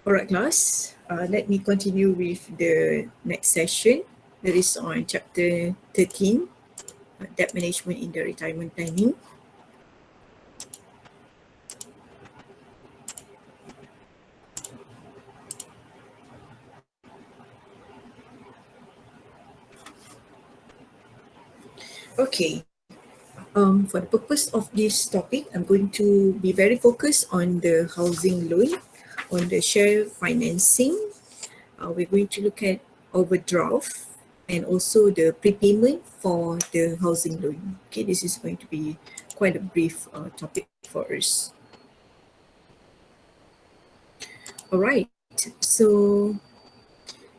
Alright, class. Let me continue with the next session. That is on chapter 13, debt management in the retirement planning. Okay. For the purpose of this topic, I'm going to be very focused on the housing loan, on the share financing. We're going to look at overdraft and also the prepayment for the housing loan. Okay, this is going to be quite a brief topic for us. All right, so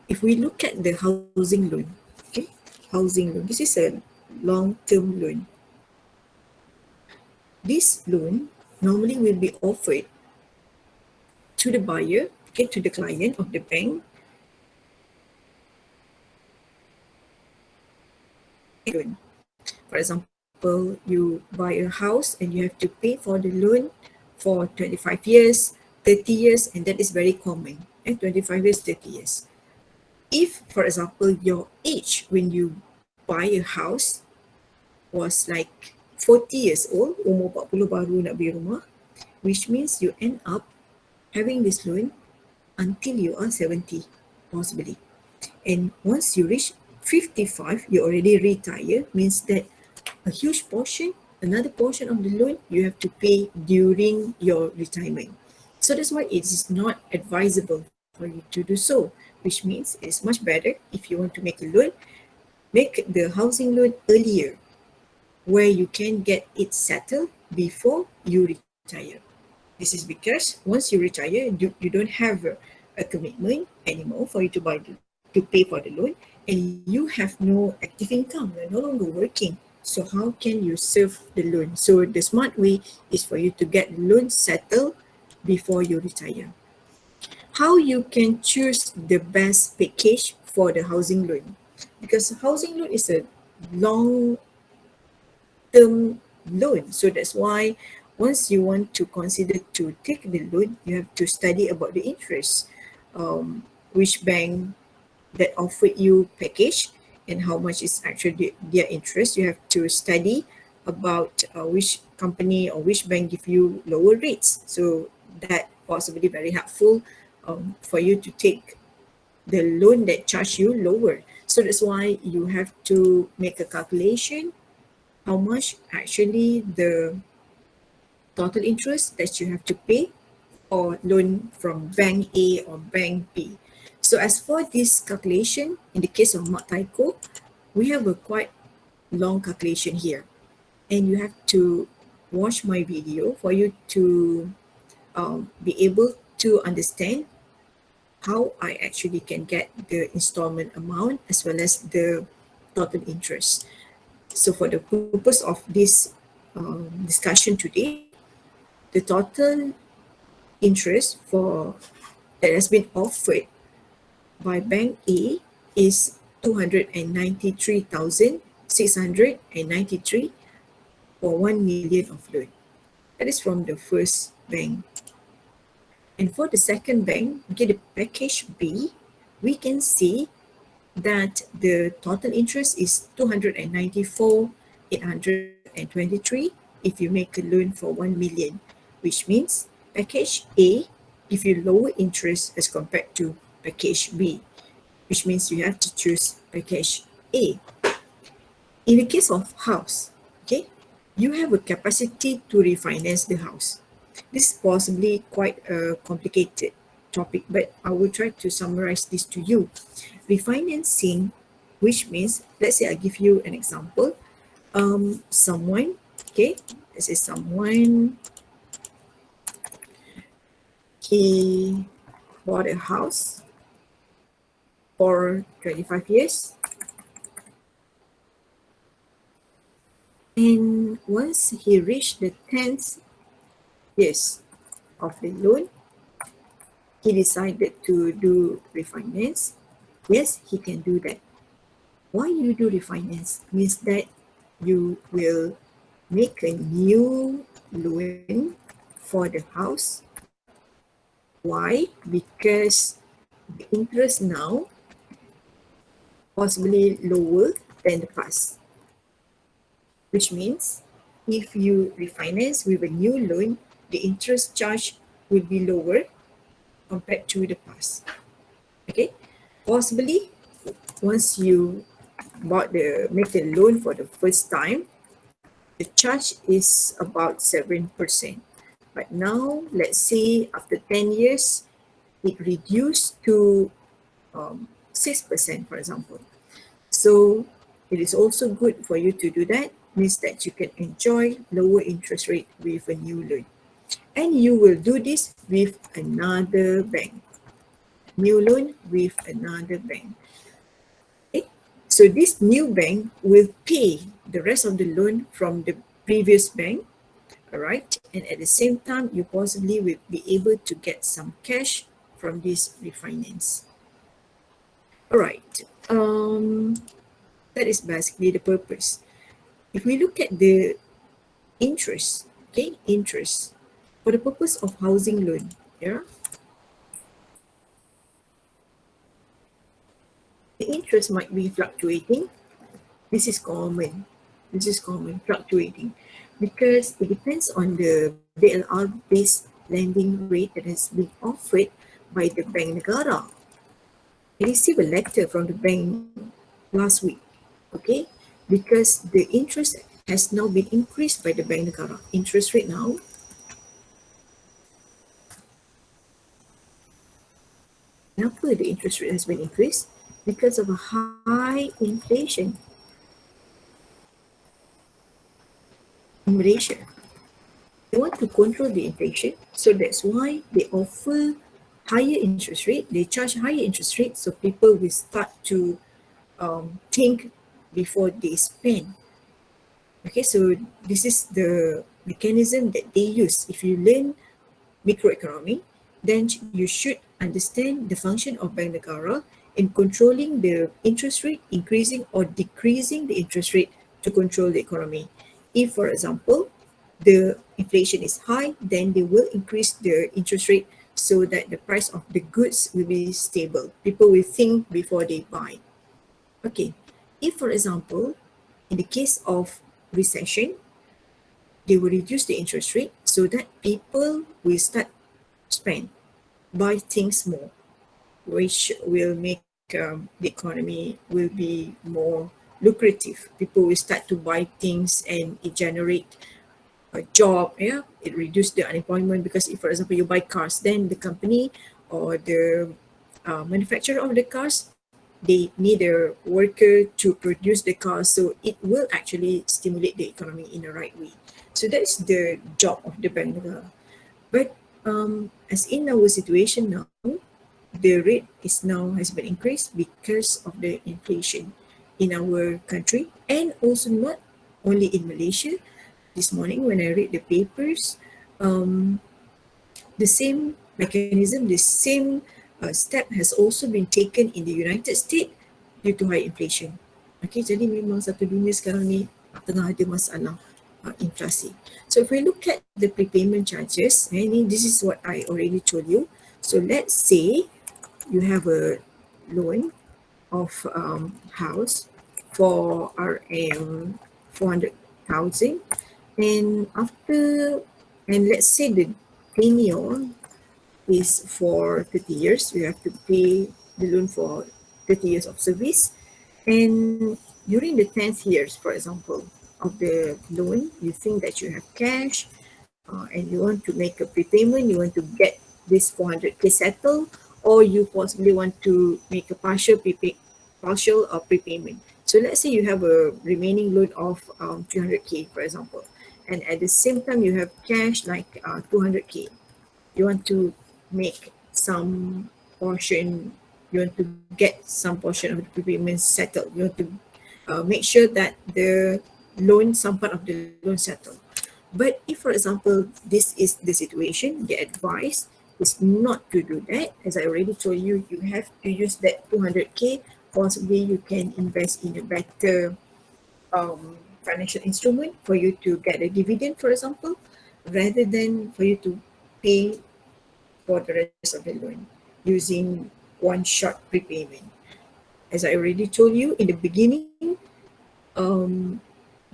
if we look at the housing loan, okay, housing loan, this is a long-term loan. This loan normally will be offered to the buyer, okay, to the client of the bank. For example, you buy a house and you have to pay for the loan for 25 years, 30 years, and that is very common, 25 years, 30 years. If, for example, your age when you buy a house was like 40 years old, umur 40 baru nak beli rumah, which means you end up having this loan until you are 70, possibly. And once you reach 55, you already retire, means that a huge portion, another portion of the loan, you have to pay during your retirement. So that's why it is not advisable for you to do so, which means it's much better if you want to make a loan, make the housing loan earlier, where you can get it settled before you retire. This is because once you retire, you don't have a commitment anymore for you to pay for the loan, and you have no active income. You're no longer working. So how can you serve the loan? So the smart way is for you to get loan settled before you retire. How you can choose the best package for the housing loan? Because housing loan is a long term loan. So that's why once you want to consider to take the loan, you have to study about the interest, which bank that offered you package and how much is actually their interest. You have to study about which company or which bank give you lower rates. So that possibly very helpful for you to take the loan that charge you lower. So that's why you have to make a calculation how much actually the total interest that you have to pay or loan from bank A or bank B. So as for this calculation, in the case of Mak Taiko, we have a quite long calculation here. And you have to watch my video for you to be able to understand how I actually can get the installment amount as well as the total interest. So for the purpose of this discussion today, the total interest for that has been offered by Bank A is 293,693 for 1 million of loan. That is from the first bank. And for the second bank, okay, the package B, we can see that the total interest is 294,823 if you make a loan for 1 million, which means package A give you lower interest as compared to package B, which means you have to choose package A. In the case of house, okay, you have a capacity to refinance the house. This is possibly quite a complicated topic, but I will try to summarize this to you. Refinancing, which means, let's say I give you an example. Someone, okay, let's say someone, he bought a house for 25 years. And once he reached the 10th years of the loan, he decided to do refinance. Yes, he can do that. Why you do refinance means that you will make a new loan for the house Why? Because the interest now possibly lower than the past, which means if you refinance with a new loan, the interest charge will be lower compared to the past. Okay, possibly once you make the loan for the first time, the charge is about 7%. But now, let's say after 10 years, it reduced to 6%, for example. So it is also good for you to do that, means that you can enjoy lower interest rate with a new loan. And you will do this with another bank. New loan with another bank. Okay? So this new bank will pay the rest of the loan from the previous bank, all right? And at the same time, you possibly will be able to get some cash from this refinance. All right. That is basically the purpose. If we look at the interest, okay, interest for the purpose of housing loan, yeah, the interest might be fluctuating. This is common. This is common, fluctuating, because it depends on the BLR based lending rate that has been offered by the Bank Negara. I received a letter from the bank last week, okay, because the interest has now been increased by the Bank Negara. Interest rate now, kenapa the interest rate has been increased? Because of a high inflation in Malaysia. They want to control the inflation, so that's why they offer higher interest rate. They charge higher interest rate, so people will start to think before they spend. Okay, so this is the mechanism that they use. If you learn microeconomy, then you should understand the function of Bank Negara in controlling the interest rate, increasing or decreasing the interest rate to control the economy. If, for example, the inflation is high, then they will increase the interest rate so that the price of the goods will be stable. People will think before they buy. Okay, if, for example, in the case of recession, they will reduce the interest rate so that people will start spend, buy things more, which will make the economy will be more lucrative. People will start to buy things and it generate a job. Yeah, it reduce the unemployment, because if, for example, you buy cars, then the company or the manufacturer of the cars, they need a worker to produce the cars, so it will actually stimulate the economy in the right way. So that's the job of the bank. But as in our situation now, the rate is now has been increased because of the inflation in our country, and also not only in Malaysia. This morning when I read the papers, um, the same mechanism, the same step has also been taken in the United States due to high inflation. Okay, jadi memang satu dunia sekarang ni tengah ada masalah inflasi. So if we look at the prepayment charges, this is what I already told you. So let's say you have a loan of house for RM 400,000, and let's say the tenure is for 30 years. You have to pay the loan for 30 years of service. And during the 10th years, for example, of the loan, you think that you have cash and you want to make a prepayment, you want to get this 400K settled, or you possibly want to make a partial prepayment. So let's say you have a remaining loan of 300K, for example, and at the same time you have cash like 200K. You want to make some portion, you want to get some portion of the prepayment settled. You want to make sure that the loan, some part of the loan settled. But if, for example, this is the situation, the advice is not to do that. As I already told you, you have to use that 200K. Possibly you can invest in a better financial instrument for you to get a dividend, for example, rather than for you to pay for the rest of the loan using one shot prepayment. As I already told you in the beginning, um,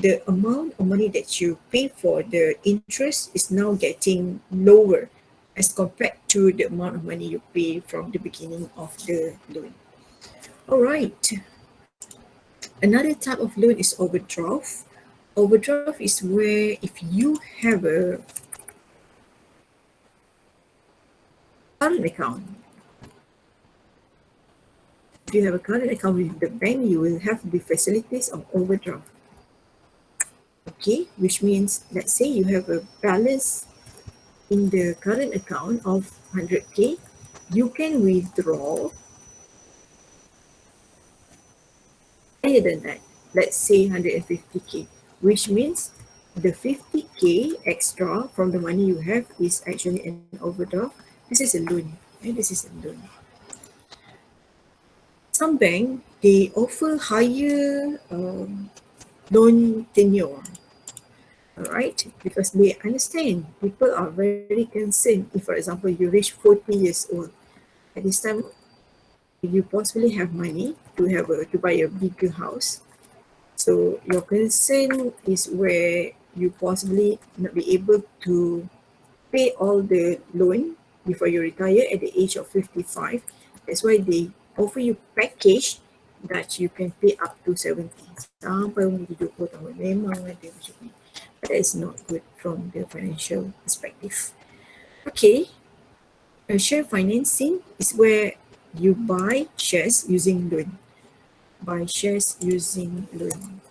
the amount of money that you pay for the interest is now getting lower as compared to the amount of money you pay from the beginning of the loan. All right. Another type of loan is overdraft. Overdraft is where if you have a current account, if you have a current account with the bank, you will have the facilities of overdraft. Okay, which means let's say you have a balance in the current account of 100K, you can withdraw higher than that. Let's say 150K, which means the 50K extra from the money you have is actually an overdraft. This is a loan. And this is a loan. Some bank, they offer higher loan tenure. All right, because they understand people are very concerned. If, for example, you reach 40 years old, at this time, you possibly have money to buy a bigger house. So your concern is where you possibly not be able to pay all the loan before you retire at the age of 55. That's why they offer you package that you can pay up to 70. Sampai umur 70 tahun memang ada macam ni. But that is not good from the financial perspective. Okay, share financing is where you buy shares using loan. Buy shares using loan.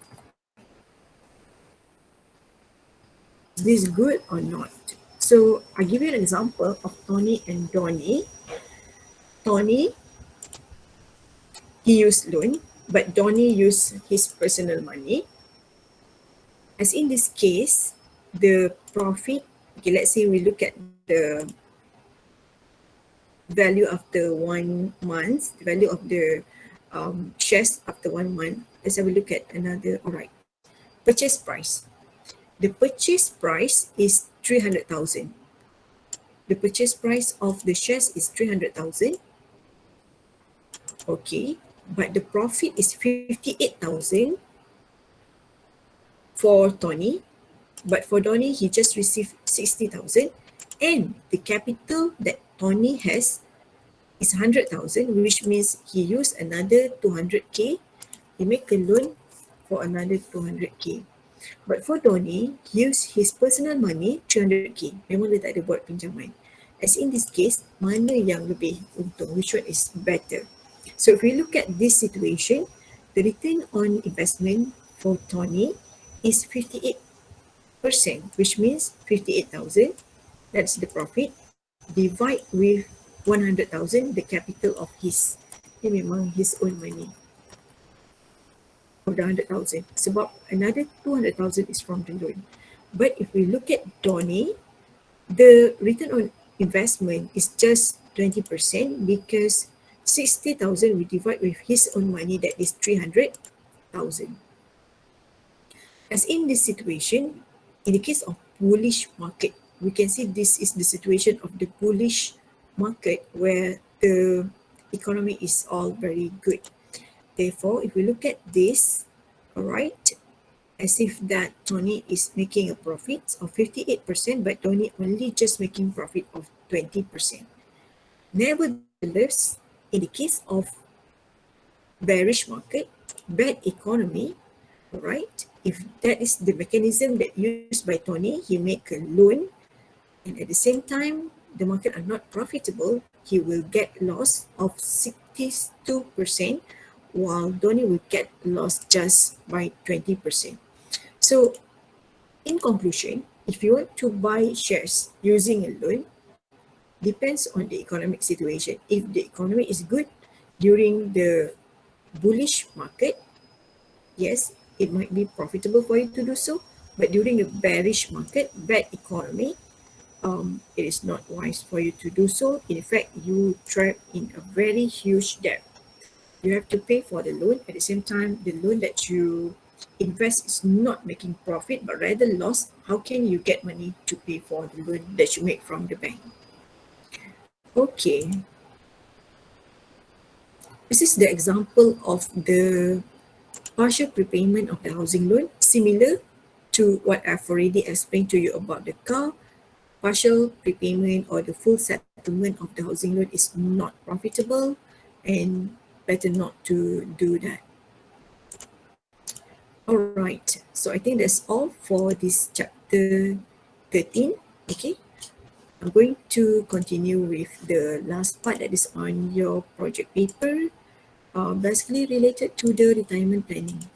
Is this good or not? So I give you an example of Tony and Donnie. Tony, he used loan, but Donnie used his personal money. As in this case, the profit, okay, let's say we look at the value after 1 month, the value of the shares after 1 month. Let's have a look at another, all right, purchase price. The purchase price is 300,000. The purchase price of the shares is 300,000. Okay, but the profit is 58,000 for Tony, but for Donnie, he just received 60,000, and the capital that Tony has is 100,000, which means he used another 200K. He make a loan for another 200K. But for Donnie, he used his personal money 300K. Memang dia tak ada buat pinjaman. As in this case, mana yang lebih untung? Which one is better? So if we look at this situation, the return on investment for Tony is 58%, which means 58,000. That's the profit. Divide with 100,000, the capital of his. Ini memang his own money. Of the 100,000. Sebab another 200,000 is from the loan. But if we look at Donnie, the return on investment is just 20% because 60,000 we divide with his own money, that is 300,000. As in this situation, in the case of bullish market, we can see this is the situation of the bullish market where the economy is all very good. Therefore, if we look at this, all right, as if that Tony is making a profit of 58%, but Tony only just making profit of 20%. Nevertheless, in the case of bearish market, bad economy, all right, if that is the mechanism that used by Tony, he make a loan, and at the same time, the market are not profitable, he will get loss of 62%, while Donnie will get lost just by 20%. So in conclusion, if you want to buy shares using a loan, depends on the economic situation. If the economy is good during the bullish market, yes, it might be profitable for you to do so, but during a bearish market, bad economy, it is not wise for you to do so. In fact, you trap in a very huge debt. You have to pay for the loan. At the same time, the loan that you invest is not making profit, but rather loss. How can you get money to pay for the loan that you make from the bank? Okay, this is the example of the partial prepayment of the housing loan, similar to what I've already explained to you about the car. Partial prepayment or the full settlement of the housing loan is not profitable, and better not to do that. All right, so I think that's all for this chapter 13. Okay, I'm going to continue with the last part that is on your project paper, basically related to the retirement planning.